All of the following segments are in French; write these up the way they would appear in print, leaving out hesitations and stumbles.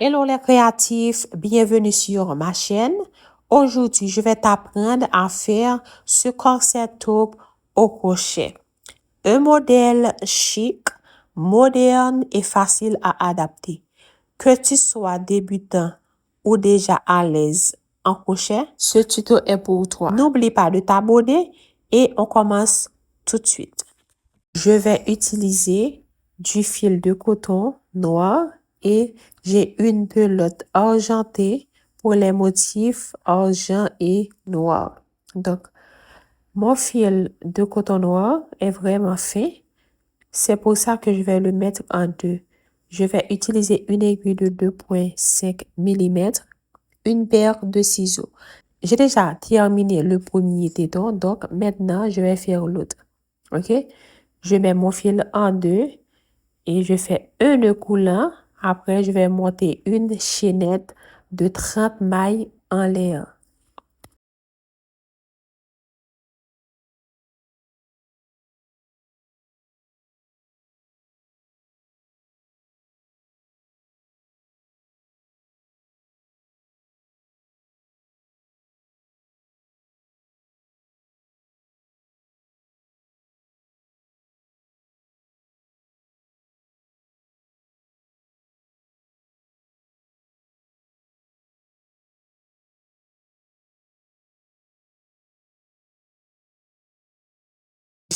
Hello les créatifs, bienvenue sur ma chaîne. Aujourd'hui, je vais t'apprendre à faire ce corset taupe au crochet. Un modèle chic, moderne et facile à adapter. Que tu sois débutant ou déjà à l'aise en crochet, ce tuto est pour toi. N'oublie pas de t'abonner et on commence tout de suite. Je vais utiliser du fil de coton noir et j'ai une pelote argentée pour les motifs argent et noir. Donc, mon fil de coton noir est vraiment fin. C'est pour ça que je vais le mettre en deux. Je vais utiliser une aiguille de 2,5 mm, une paire de ciseaux. J'ai déjà terminé le premier téton, donc maintenant je vais faire l'autre. Ok? Je mets mon fil en deux et je fais un nœud coulant. Après, je vais monter une chaînette de 30 mailles en l'air.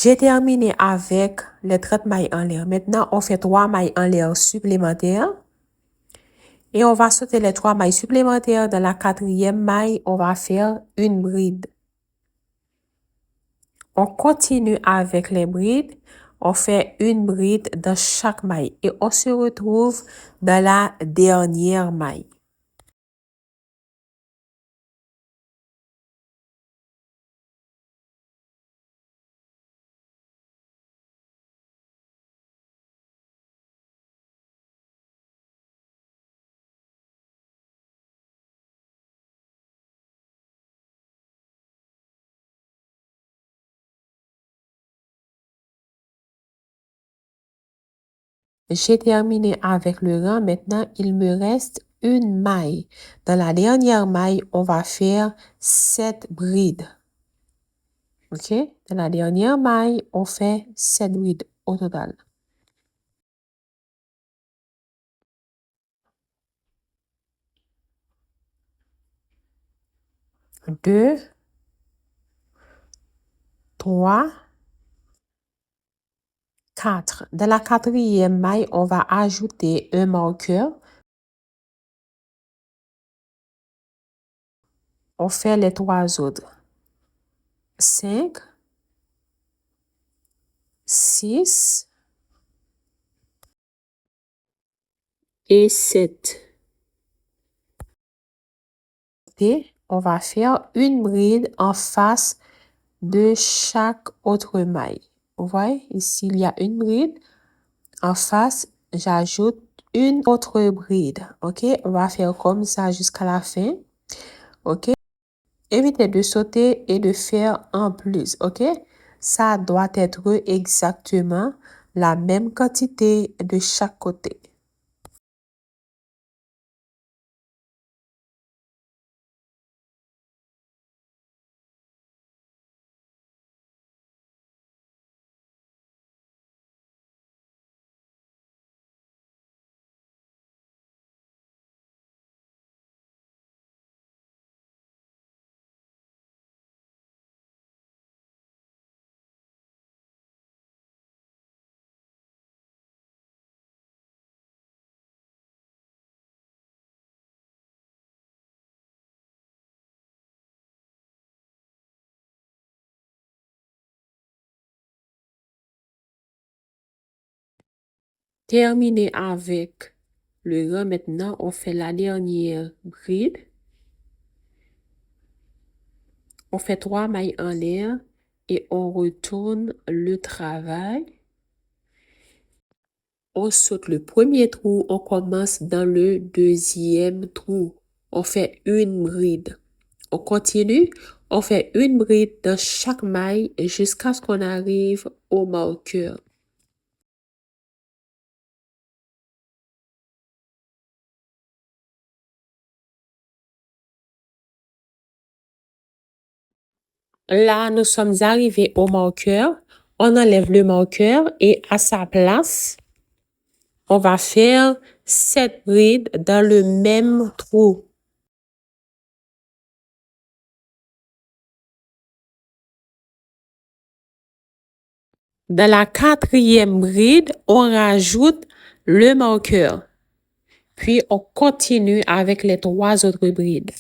J'ai terminé avec les 30 mailles en l'air. Maintenant, on fait 3 mailles en l'air supplémentaires. Et on va sauter les 3 mailles supplémentaires. Dans la 4e maille, on va faire une bride. On continue avec les brides. On fait une bride dans chaque maille. Et on se retrouve dans la dernière maille. J'ai terminé avec le rang. Maintenant, il me reste une maille. Dans la dernière maille, on va faire 7 brides. OK? Dans la dernière maille, on fait 7 brides au total. Deux, 3, 4. Dans la 4e maille, on va ajouter un marqueur. On fait les 3 autres. 5, 6 et 7. Et on va faire une bride en face de chaque autre maille. Vous voyez, ici, il y a une bride. En face, j'ajoute une autre bride. OK? On va faire comme ça jusqu'à la fin. OK? Évitez de sauter et de faire en plus. OK? Ça doit être exactement la même quantité de chaque côté. Terminé avec le rang. Maintenant, on fait la dernière bride. On fait 3 mailles en l'air et on retourne le travail. On saute le premier trou, on commence dans le deuxième trou. On fait une bride. On continue, on fait une bride dans chaque maille jusqu'à ce qu'on arrive au marqueur. Là, nous sommes arrivés au marqueur. On enlève le marqueur et à sa place, on va faire 7 brides dans le même trou. Dans la 4e bride, on rajoute le marqueur. Puis, on continue avec les 3 autres brides.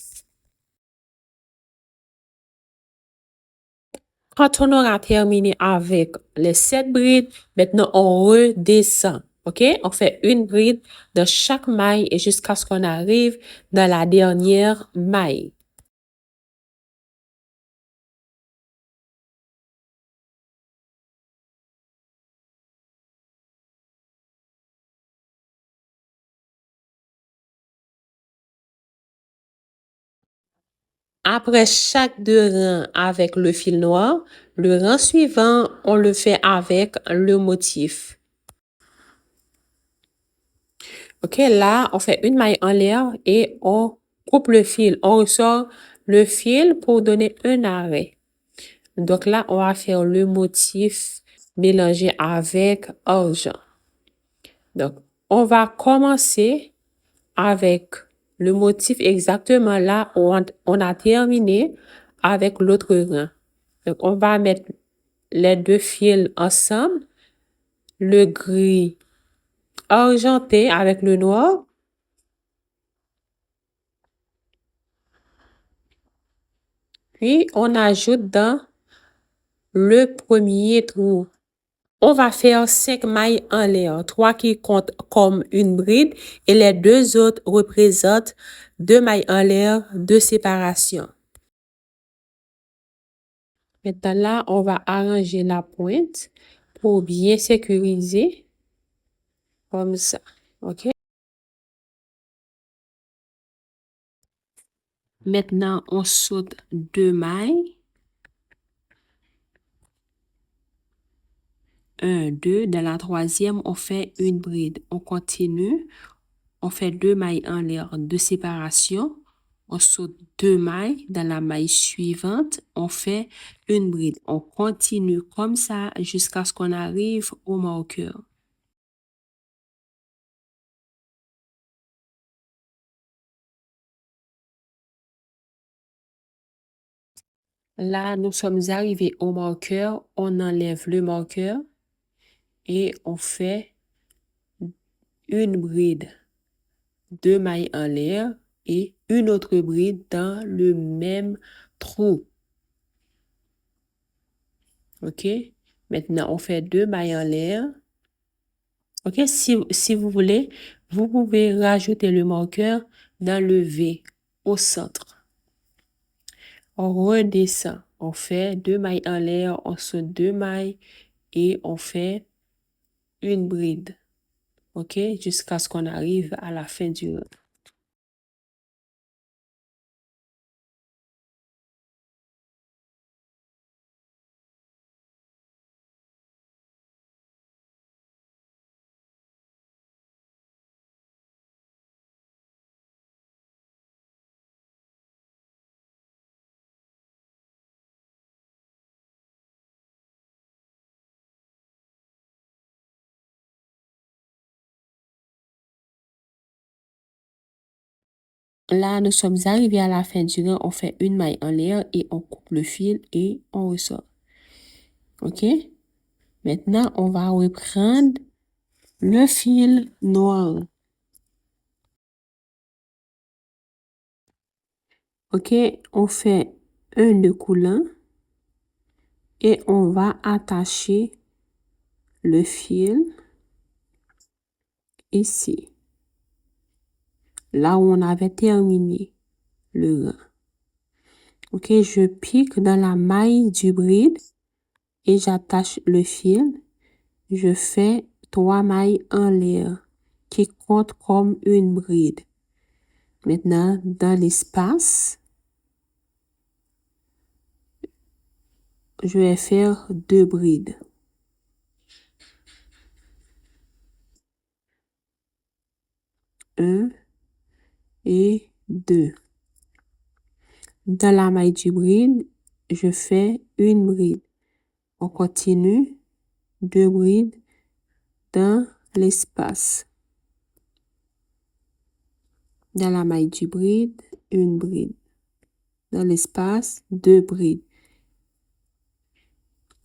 Quand on aura terminé avec les 7 brides, maintenant on redescend. OK? On fait une bride de chaque maille et jusqu'à ce qu'on arrive dans la dernière maille. Après chaque 2 rangs avec le fil noir, le rang suivant, on le fait avec le motif. OK, là, on fait une maille en l'air et on coupe le fil. On ressort le fil pour donner un arrêt. Donc là, on va faire le motif mélangé avec argent. Donc, on va commencer avec le motif exactement là où on a terminé avec l'autre rang. Donc, on va mettre les 2 fils ensemble, le gris argenté avec le noir. Puis, on ajoute dans le premier trou. On va faire 5 mailles en l'air, 3 qui comptent comme une bride et les 2 autres représentent 2 mailles en l'air de séparation. Maintenant là, on va arranger la pointe pour bien sécuriser comme ça. OK? Maintenant, on saute 2 mailles. 1, 2. Dans la 3e, on fait une bride. On continue. On fait 2 mailles en l'air de séparation. On saute 2 mailles. Dans la maille suivante, on fait une bride. On continue comme ça jusqu'à ce qu'on arrive au marqueur. Là, nous sommes arrivés au marqueur. On enlève le marqueur et on fait une bride. 2 mailles en l'air et une autre bride dans le même trou. OK? Maintenant, on fait 2 mailles en l'air. OK? Si vous voulez, vous pouvez rajouter le marqueur dans le V au centre. On redescend. On fait 2 mailles en l'air, on saute 2 mailles et on fait une bride. OK? Jusqu'à ce qu'on arrive à la fin du rang. Là, nous sommes arrivés à la fin du rang. On fait une maille en l'air et on coupe le fil et on ressort. OK? Maintenant, on va reprendre le fil noir. OK? On fait un nœud coulant et on va attacher le fil ici. Là où on avait terminé le rang. OK? Je pique dans la maille du bride et j'attache le fil. Je fais 3 mailles en l'air qui comptent comme une bride. Maintenant, dans l'espace, je vais faire 2 brides. 1 et 2. Dans la maille du bride, je fais une bride. On continue, 2 brides dans l'espace. Dans la maille du bride, une bride. Dans l'espace, 2 brides.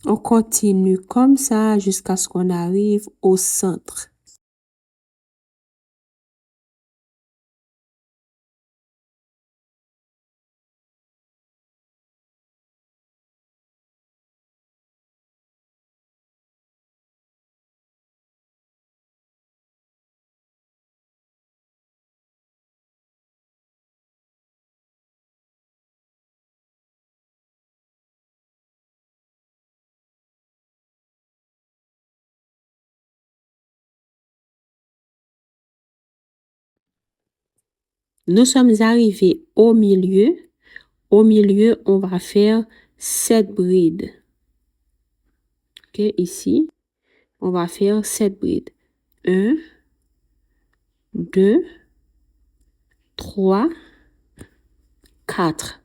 On continue comme ça jusqu'à ce qu'on arrive au centre. Nous sommes arrivés au milieu. Au milieu, on va faire 7 brides. OK, ici, on va faire 7 brides. 1, 2, 3, 4.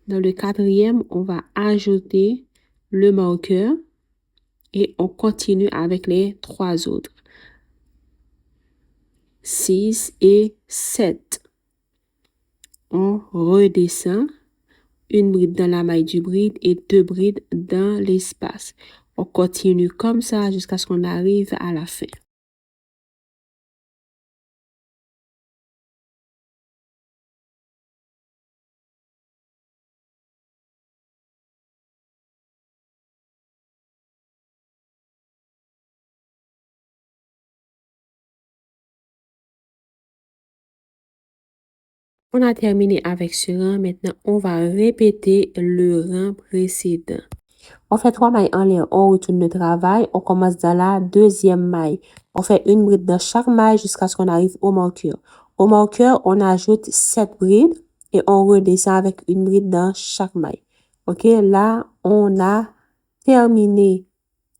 Dans le quatrième, on va ajouter le marqueur et on continue avec les 3 autres. 6 et 7. On redescend, une bride dans la maille du bride et 2 brides dans l'espace. On continue comme ça jusqu'à ce qu'on arrive à la fin. On a terminé avec ce rang. Maintenant, on va répéter le rang précédent. On fait 3 mailles en l'air, on retourne le travail, on commence dans la deuxième maille. On fait une bride dans chaque maille jusqu'à ce qu'on arrive au marqueur. Au marqueur, on ajoute 7 brides et on redescend avec une bride dans chaque maille. OK, là, on a terminé.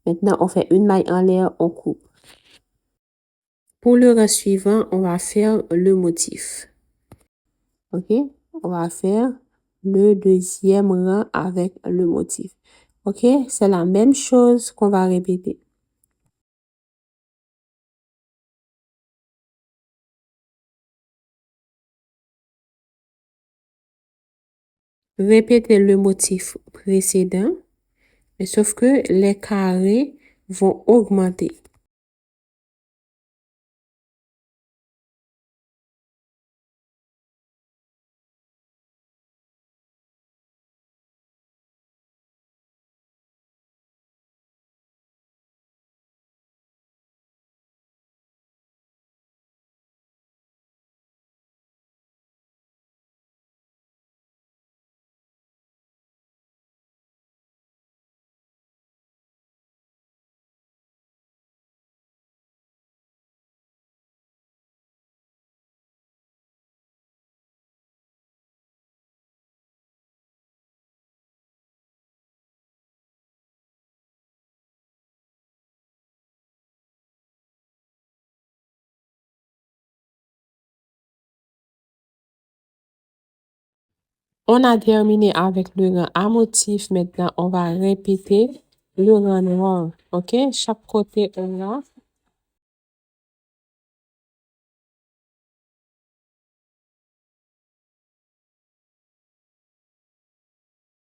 Maintenant, on fait une maille en l'air, on coupe. Pour le rang suivant, on va faire le motif. OK, on va faire le deuxième rang avec le motif. OK, c'est la même chose qu'on va répéter. Répétez le motif précédent, mais sauf que les carrés vont augmenter. On a terminé avec le rang à motif. Maintenant, on va répéter le rang noir. OK? Chaque côté, on a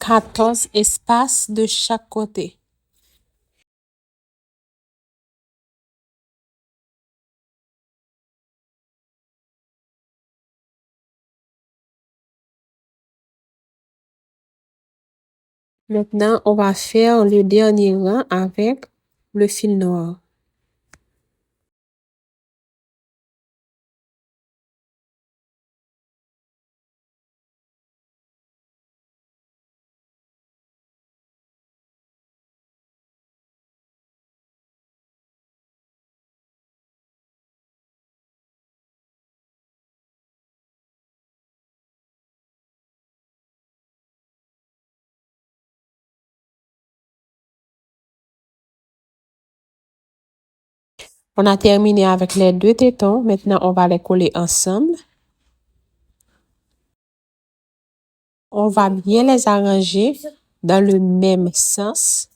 14 espaces de chaque côté. Maintenant, on va faire le dernier rang avec le fil noir. On a terminé avec les 2 tétons. Maintenant, on va les coller ensemble. On va bien les arranger dans le même sens.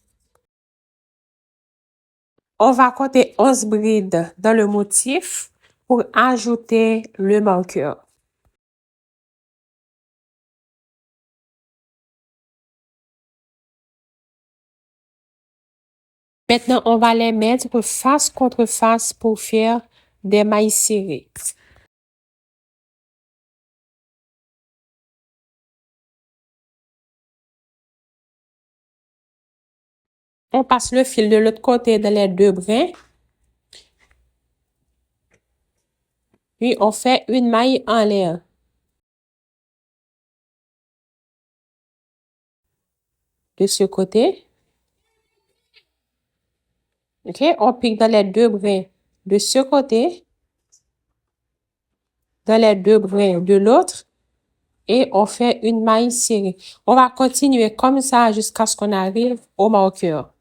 On va compter 11 brides dans le motif pour ajouter le marqueur. Maintenant, on va les mettre face contre face pour faire des mailles serrées. On passe le fil de l'autre côté dans les deux brins. Puis, on fait une maille en l'air. De ce côté. OK? On pique dans les deux brins de ce côté. Dans les deux brins de l'autre. Et on fait une maille serrée. On va continuer comme ça jusqu'à ce qu'on arrive au marqueur.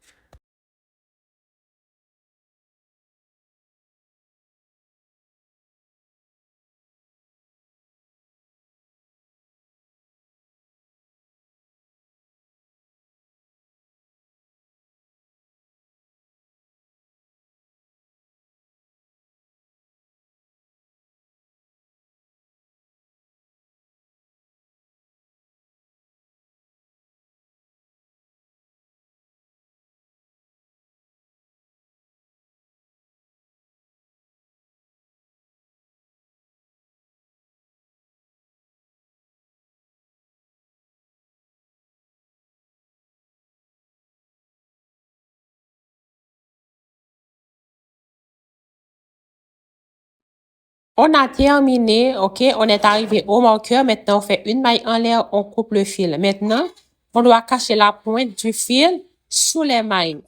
On a terminé, OK? On est arrivé au marqueur. Maintenant, on fait une maille en l'air, on coupe le fil. Maintenant, on doit cacher la pointe du fil sous les mailles.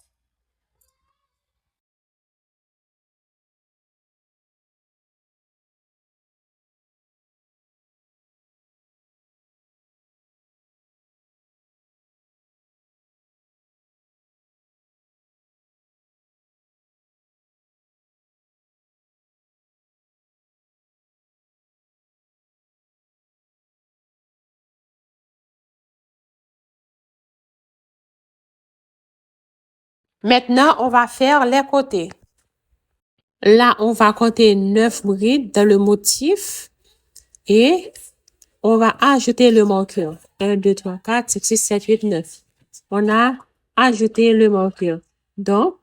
Maintenant, on va faire les côtés. Là, on va compter 9 brides dans le motif et on va ajouter le marqueur. 1, 2, 3, 4, 5, 6, 7, 8, 9. On a ajouté le marqueur. Donc,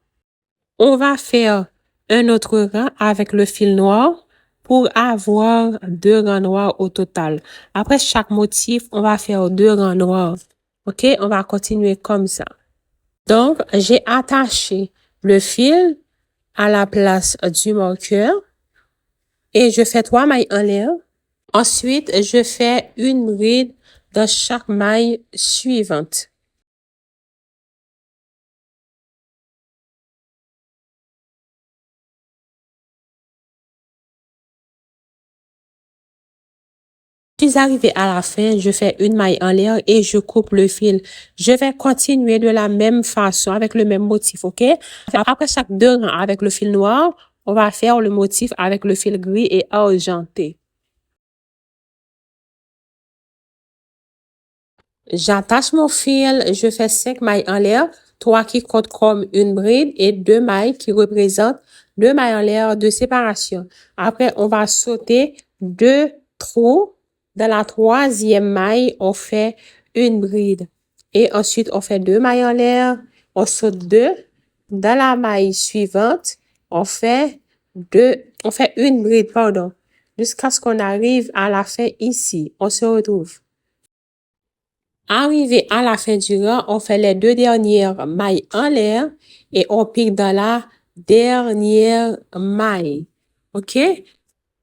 on va faire un autre rang avec le fil noir pour avoir 2 rangs noirs au total. Après chaque motif, on va faire 2 rangs noirs. OK? On va continuer comme ça. Donc, j'ai attaché le fil à la place du marqueur et je fais 3 mailles en l'air. Ensuite, je fais une bride dans chaque maille suivante. Je suis arrivée à la fin, je fais une maille en l'air et je coupe le fil. Je vais continuer de la même façon avec le même motif, OK? Après chaque 2 rangs avec le fil noir, on va faire le motif avec le fil gris et argenté. J'attache mon fil, je fais 5 mailles en l'air, 3 qui comptent comme une bride et 2 mailles qui représentent 2 mailles en l'air de séparation. Après, on va sauter 2 trous. Dans la 3e maille, on fait une bride. Et ensuite, on fait 2 mailles en l'air, on saute 2. Dans la maille suivante, on fait une bride, pardon, jusqu'à ce qu'on arrive à la fin ici. On se retrouve. Arrivé à la fin du rang, on fait les 2 dernières mailles en l'air et on pique dans la dernière maille. OK?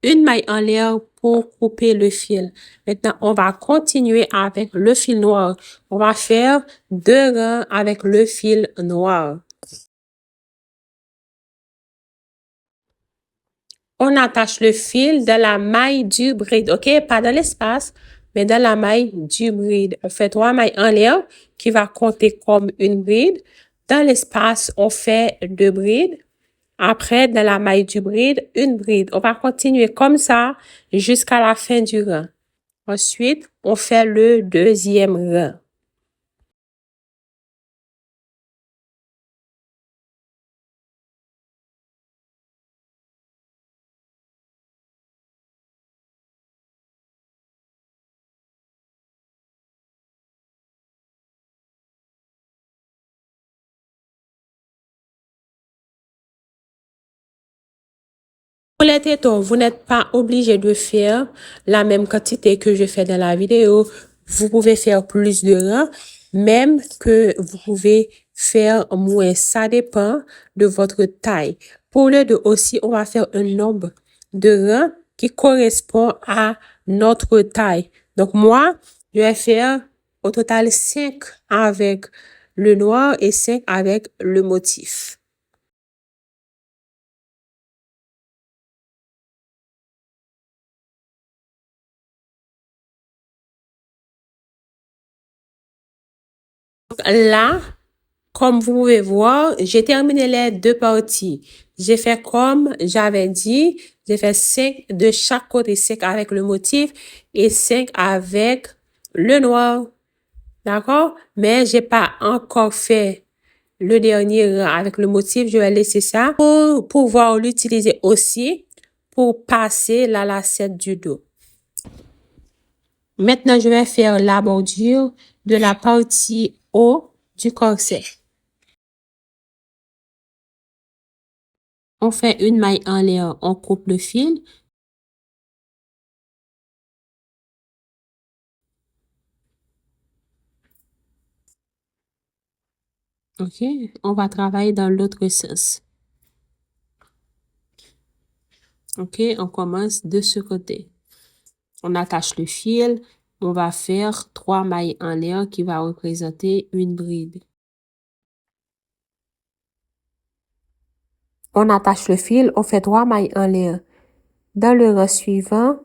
Une maille en l'air pour couper le fil. Maintenant, on va continuer avec le fil noir. On va faire 2 rangs avec le fil noir. On attache le fil de la maille du bride, OK? Pas dans l'espace, mais dans la maille du bride. On fait 3 mailles en l'air qui va compter comme une bride. Dans l'espace, on fait 2 brides. Après, dans la maille du bride, une bride. On va continuer comme ça jusqu'à la fin du rang. Ensuite, on fait le 2e rang. les tétons, vous n'êtes pas obligé de faire la même quantité que je fais dans la vidéo. Vous pouvez faire plus de rangs, même que vous pouvez faire moins. Ça dépend de votre taille. Pour le dos aussi, on va faire un nombre de rangs qui correspond à notre taille. Donc moi, je vais faire au total 5 avec le noir et 5 avec le motif. Là, comme vous pouvez voir, j'ai terminé les deux parties. J'ai fait comme j'avais dit, j'ai fait 5 de chaque côté, 5 avec le motif et 5 avec le noir. D'accord? Mais j'ai pas encore fait le dernier rang avec le motif. Je vais laisser ça pour pouvoir l'utiliser aussi pour passer la lacette du dos. Maintenant, je vais faire la bordure de la partie haut du corset. On fait une maille en l'air, on coupe le fil. OK, on va travailler dans l'autre sens. OK, on commence de ce côté. On attache le fil. On va faire 3 mailles en l'air qui va représenter une bride. On attache le fil, on fait 3 mailles en l'air. Dans le rang suivant,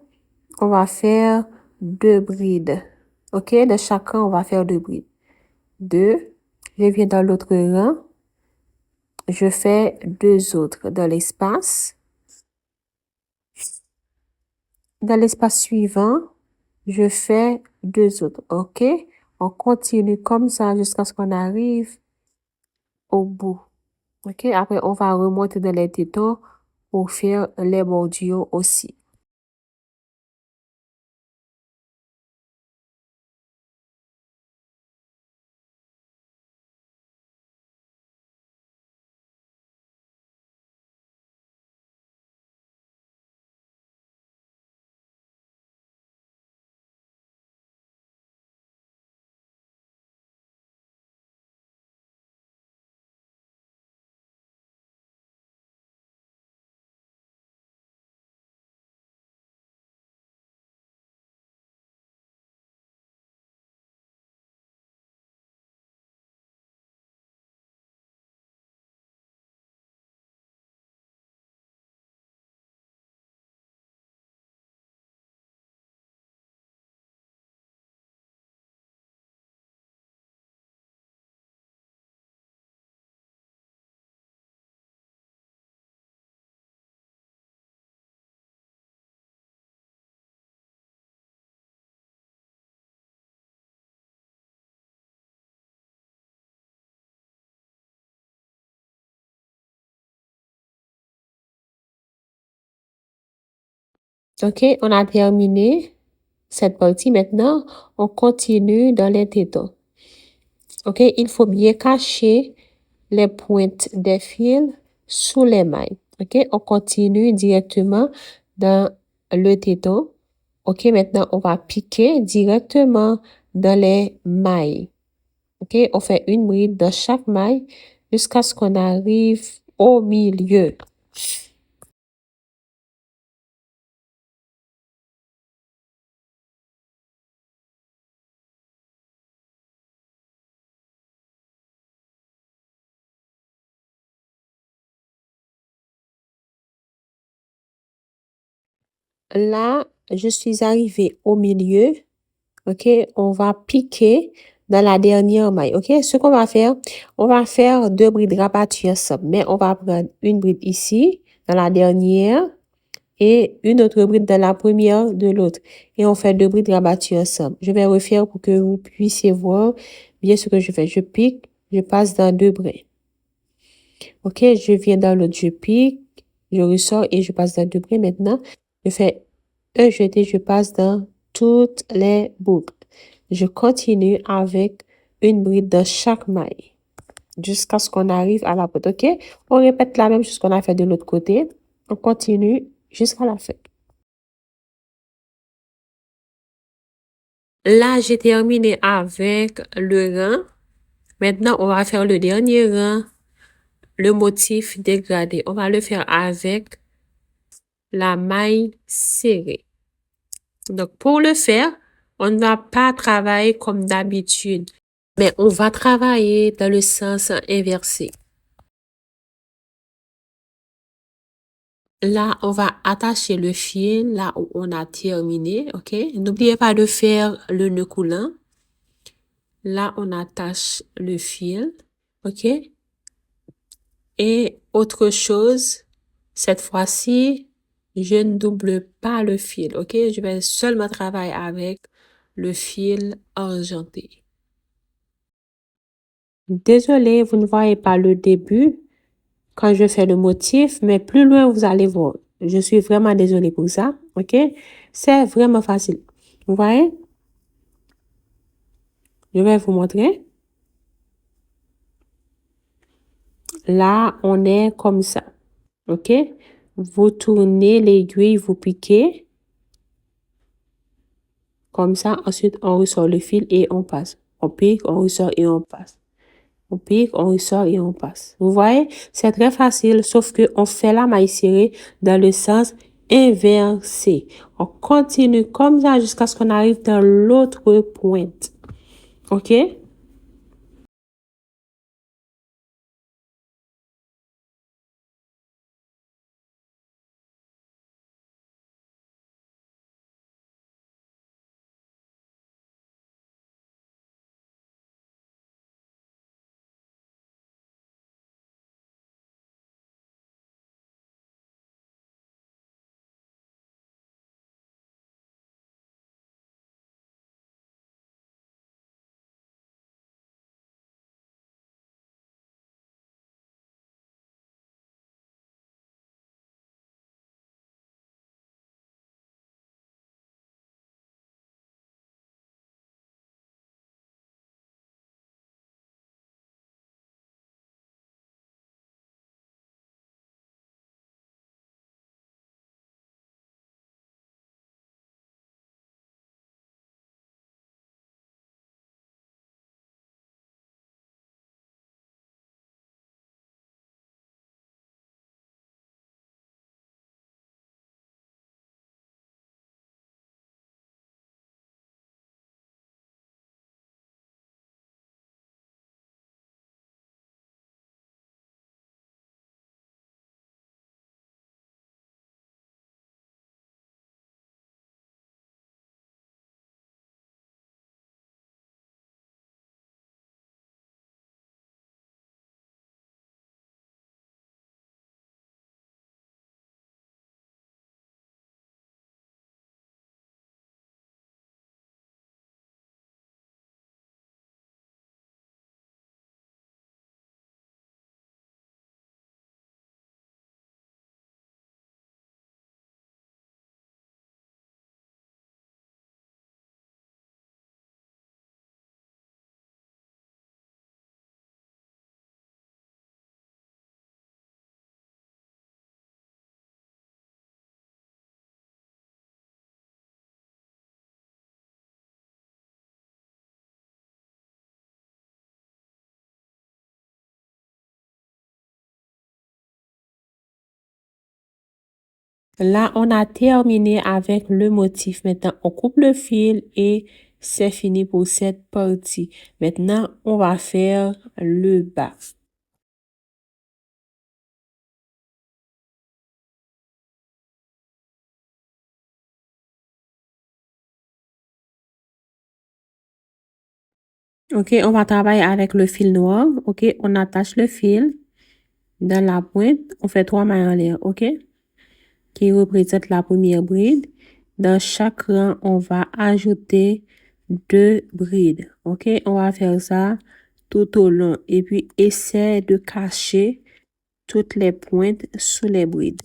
on va faire 2 brides. OK, de chaque rang, on va faire 2 brides. 2. Je viens dans l'autre rang. Je fais 2 autres dans l'espace. Dans l'espace suivant, je fais 2 autres. OK? On continue comme ça jusqu'à ce qu'on arrive au bout. OK? Après, on va remonter dans les tétons pour faire les bordures aussi. OK, on a terminé cette partie. Maintenant, on continue dans les tétons. OK, il faut bien cacher les pointes des fils sous les mailles. OK, on continue directement dans le téton. OK, maintenant, on va piquer directement dans les mailles. OK, on fait une bride dans chaque maille jusqu'à ce qu'on arrive au milieu. Là, je suis arrivée au milieu. OK, on va piquer dans la dernière maille. OK, ce qu'on va faire, on va faire 2 brides rabattues ensemble. Mais on va prendre une bride ici, dans la dernière, et une autre bride dans la première de l'autre. Et on fait 2 brides rabattues ensemble. Je vais refaire pour que vous puissiez voir bien ce que je fais. Je pique, je passe dans 2 brides. OK, je viens dans l'autre, je pique, je ressors et je passe dans 2 brides. Maintenant, je fais un jeté, je passe dans toutes les boucles. Je continue avec une bride dans chaque maille jusqu'à ce qu'on arrive à la pointe. OK? On répète la même chose qu'on a fait de l'autre côté. On continue jusqu'à la fin. Là, j'ai terminé avec le rang. Maintenant, on va faire le dernier rang, le motif dégradé. On va le faire avec la maille serrée. Donc, pour le faire, on ne va pas travailler comme d'habitude, mais on va travailler dans le sens inversé. Là, on va attacher le fil là où on a terminé, ok? N'oubliez pas de faire le nœud coulant. Là, on attache le fil, ok? Et autre chose, cette fois-ci, je ne double pas le fil, ok? Je vais seulement travailler avec le fil argenté. Désolé, vous ne voyez pas le début quand je fais le motif, mais plus loin, vous allez voir. Je suis vraiment désolée pour ça, ok? C'est vraiment facile. Vous voyez? Je vais vous montrer. Là, on est comme ça, ok? Vous tournez l'aiguille, vous piquez. Comme ça, ensuite, on ressort le fil et on passe. On pique, on ressort et on passe. On pique, on ressort et on passe. Vous voyez? C'est très facile, sauf que on fait la maille serrée dans le sens inversé. On continue comme ça jusqu'à ce qu'on arrive dans l'autre pointe. OK? Là, on a terminé avec le motif. Maintenant, on coupe le fil et c'est fini pour cette partie. Maintenant, on va faire le bas. OK, on va travailler avec le fil noir. OK, on attache le fil dans la pointe. On fait 3 mailles en l'air. OK, qui représente la première bride. Dans chaque rang, on va ajouter 2 brides. OK, on va faire ça tout au long. Et puis, essaie de cacher toutes les pointes sous les brides.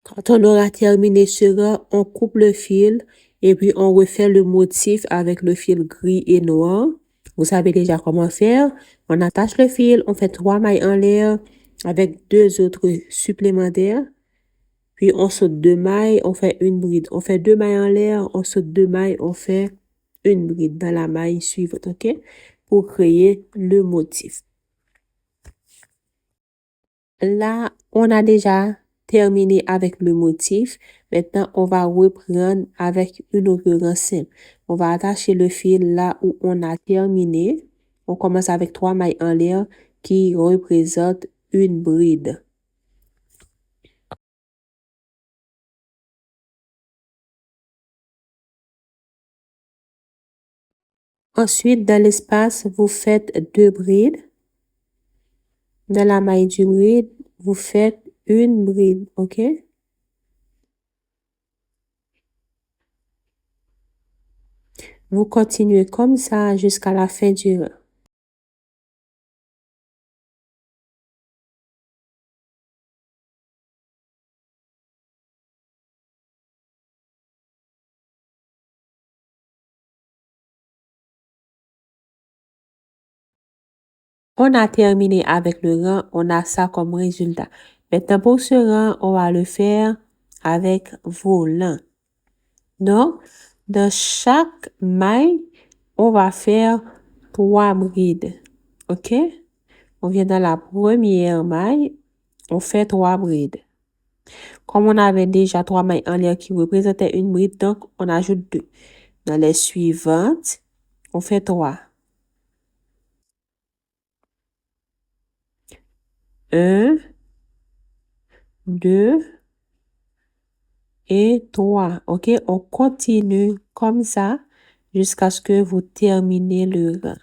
Quand on aura terminé ce rang, on coupe le fil et puis on refait le motif avec le fil gris et noir. Vous savez déjà comment faire. On attache le fil, on fait 3 mailles en l'air avec 2 autres supplémentaires. Puis on saute 2 mailles, on fait une bride. On fait 2 mailles en l'air, on saute 2 mailles, on fait une bride dans la maille suivante, ok? Pour créer le motif. Là, on a déjà terminé avec le motif. Maintenant, on va reprendre avec une autre racine. On va attacher le fil là où on a terminé. On commence avec 3 mailles en l'air qui représentent une bride. Ensuite, dans l'espace, vous faites 2 brides. Dans la maille du bride, vous faites une bride, ok? Vous continuez comme ça jusqu'à la fin du rang. On a terminé avec le rang, on a ça comme résultat. Maintenant, pour ce rang, on va le faire avec volant. Donc, dans chaque maille, on va faire 3 brides. OK? On vient dans la première maille, on fait 3 brides. Comme on avait déjà 3 mailles en l'air qui représentaient une bride, donc on ajoute 2. Dans les suivantes, on fait 3. 1, 2 et 3. OK? On continue comme ça jusqu'à ce que vous terminez le rang.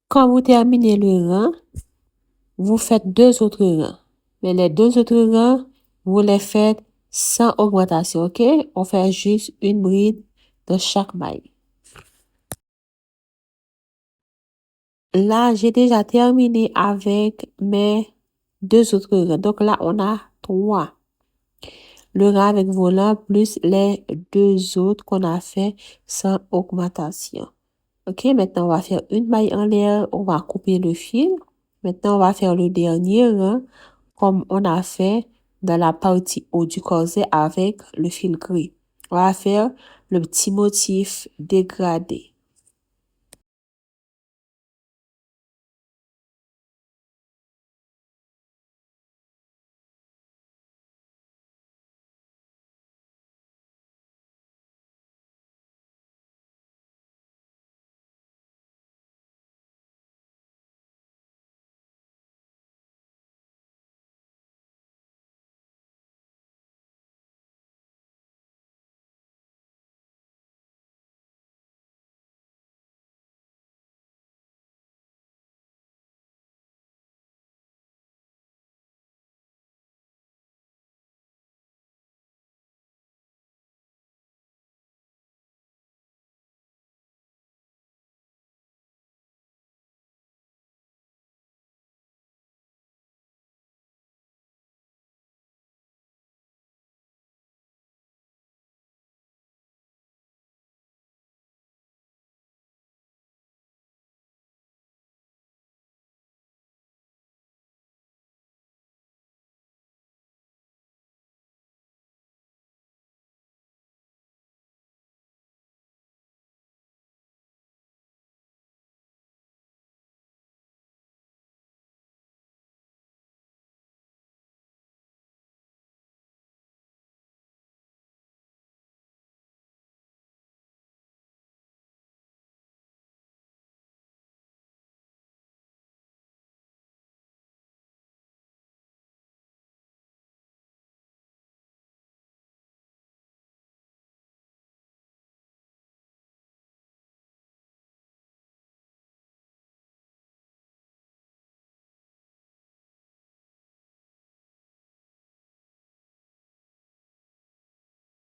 Quand vous terminez le rang, vous faites 2 autres rangs. Mais les 2 autres rangs, vous les faites sans augmentation. OK? On fait juste une bride de chaque maille. Là, j'ai déjà terminé avec mes 2 autres rangs. Donc là, on a 3. Le rang avec volant plus les 2 autres qu'on a fait sans augmentation. OK, maintenant on va faire une maille en l'air, on va couper le fil. Maintenant, on va faire le dernier rang comme on a fait dans la partie haut du corset avec le fil gris. On va faire le petit motif dégradé.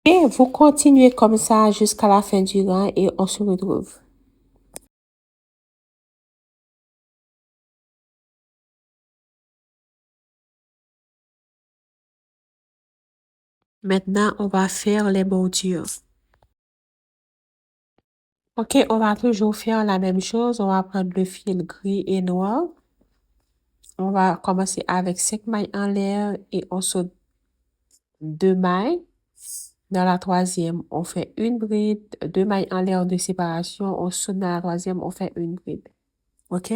Et vous continuez comme ça jusqu'à la fin du rang et on se retrouve. Maintenant, on va faire les bordures. OK, on va toujours faire la même chose. On va prendre le fil gris et noir. On va commencer avec 5 mailles en l'air et on saute 2 mailles. Dans la troisième, on fait une bride, 2 mailles en l'air de séparation. On saute dans la troisième, on fait une bride. OK?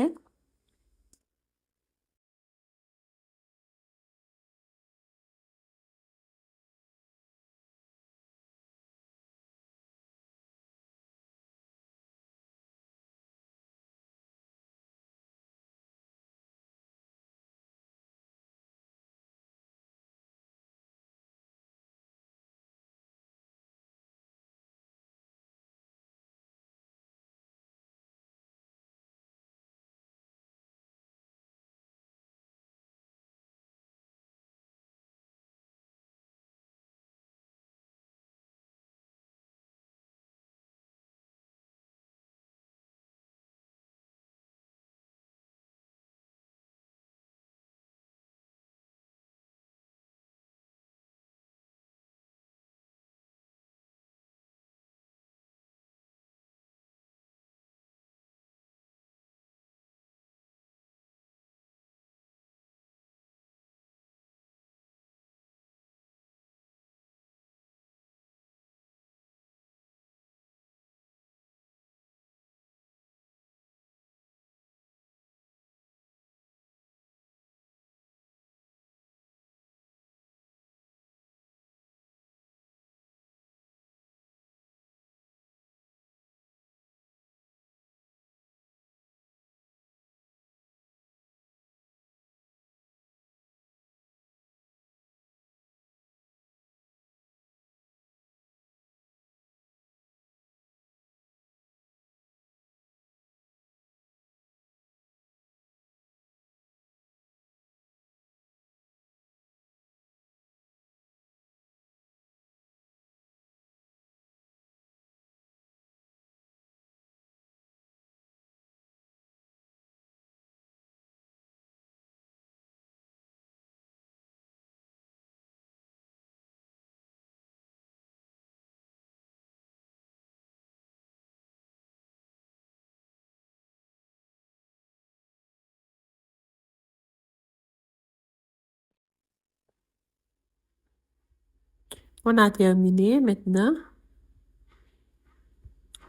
On a terminé. Maintenant,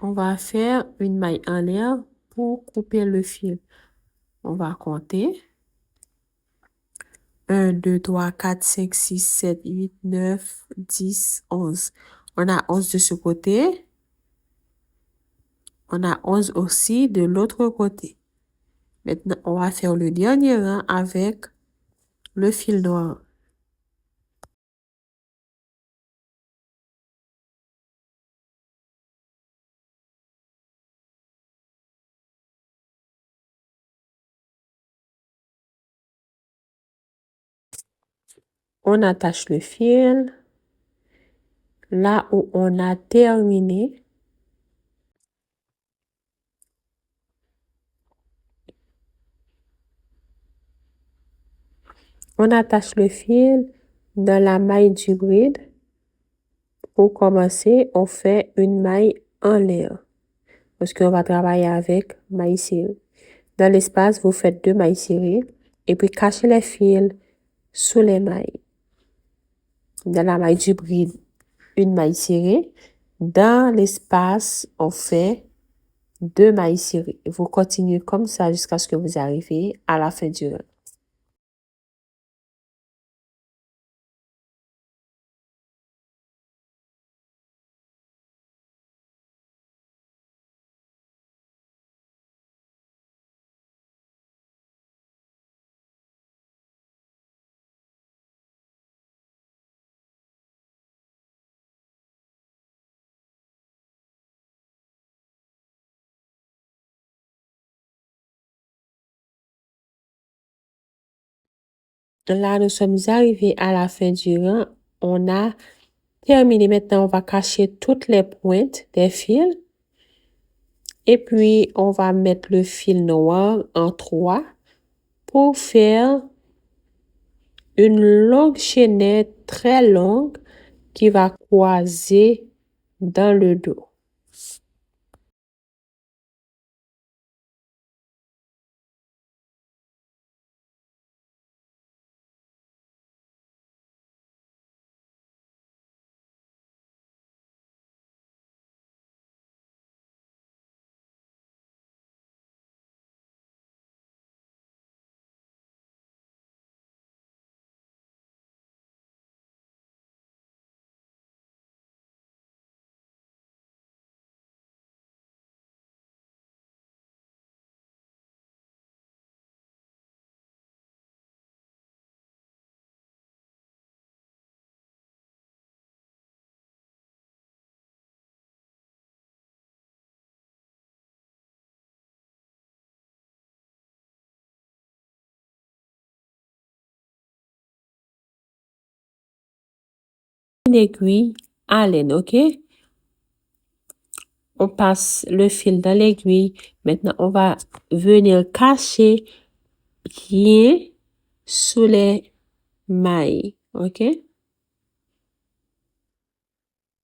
on va faire une maille en l'air pour couper le fil. On va compter. 1, 2, 3, 4, 5, 6, 7, 8, 9, 10, 11. On a 11 de ce côté. On a 11 aussi de l'autre côté. Maintenant, on va faire le dernier rang avec le fil noir. On attache le fil là où on a terminé. On attache le fil dans la maille du bride. Pour commencer, on fait une maille en l'air parce qu'on va travailler avec maille serrée. Dans l'espace, vous faites 2 mailles serrées et puis cachez les fils sous les mailles. Dans la maille du bride, une maille serrée. Dans l'espace, on fait 2 mailles serrées. Vous continuez comme ça jusqu'à ce que vous arriviez à la fin du rang. Là, nous sommes arrivés à la fin du rang. On a terminé. Maintenant, on va cacher toutes les pointes des fils. Et puis, on va mettre le fil noir en 3 pour faire une longue chaînette très longue qui va croiser dans le dos. Une aiguille à laine, ok? On passe le fil dans l'aiguille. Maintenant, on va venir cacher bien sous les mailles, ok?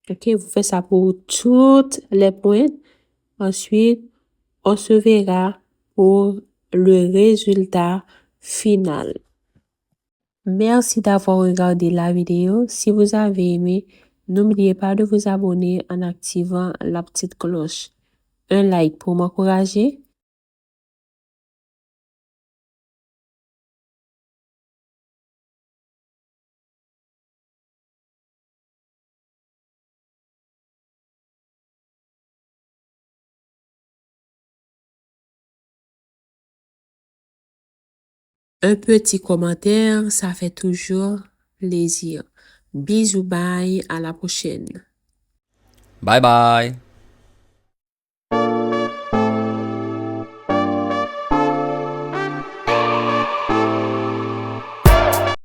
Ok, vous faites ça pour toutes les pointes. Ensuite, on se verra pour le résultat final. Merci d'avoir regardé la vidéo. Si vous avez aimé, n'oubliez pas de vous abonner en activant la petite cloche. Un like pour m'encourager. Un petit commentaire, ça fait toujours plaisir. Bisous, bye, à la prochaine. Bye bye.